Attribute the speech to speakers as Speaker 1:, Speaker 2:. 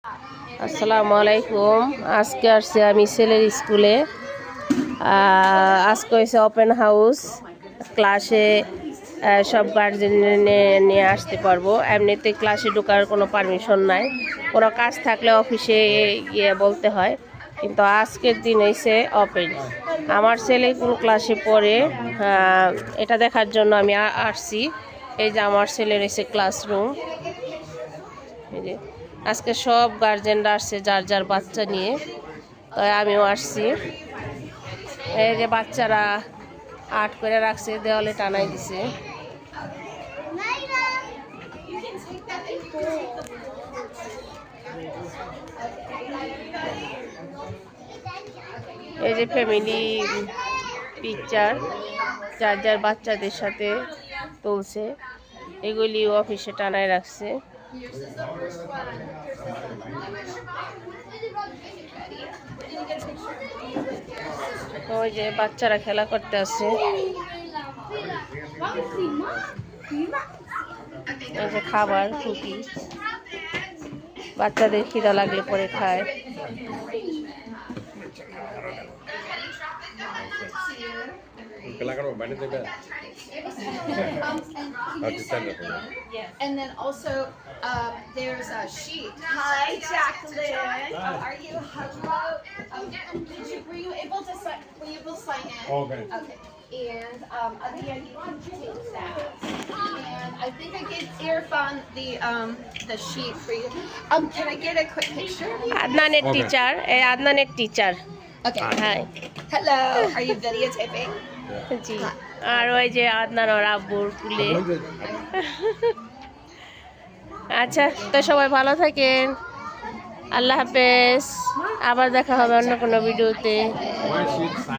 Speaker 1: আসসালামু আলাইকুম। আজকে আসছি আমি ছেলের স্কুলে। আজকে হয়েছে ওপেন হাউস। ক্লাসে সব গার্জেন নিয়ে আসতে পারবো। এমনিতে ক্লাসে ঢোকার কোনো পারমিশন নাই, কোনো কাজ থাকলে অফিসে গিয়ে বলতে হয়, কিন্তু আজকের দিন হয়েছে ওপেন। আমার ছেলে কোন ক্লাসে পড়ে এটা দেখার জন্য আমি আসছি। এই যে আমার ছেলের এসে ক্লাসরুম। এই যে আজকে সব গার্জেনরা আসছে যার যার বাচ্চা নিয়ে, তাই আমিও আসছি। এই যে বাচ্চারা আর্ট করে রাখছে, দেওয়ালে টানাই দিছে। এই যে ফ্যামিলি পিকচার যার যার বাচ্চাদের সাথে তুলছে, এগুলি অফিসে টানায় রাখছে। ওই যে বাচ্চারা খেলা করতে আসছে। এই যে খাবার রুটি, বাচ্চাদের খিদা লাগলে পরে খায়।
Speaker 2: And then also, there's a sheet. Hi, Jacqueline. How are you? Hello. Were you able to sign? Were you able to sign in?
Speaker 3: Okay.
Speaker 2: Okay. And again, you can take that. And I think I gave Irfan the sheet for you. Can I get a quick picture of you?
Speaker 1: আদনানের teacher, এই আদনানের teacher.
Speaker 2: Okay.
Speaker 1: Hi.
Speaker 2: Hello. Are you videotaping?
Speaker 1: জি। আর ওই যে আদনান ওর আব্বুর কুলে। আচ্ছা, তো সবাই ভালো থাকেন। আল্লাহ হাফেজ। আবার দেখা হবে অন্য কোনো ভিডিওতে।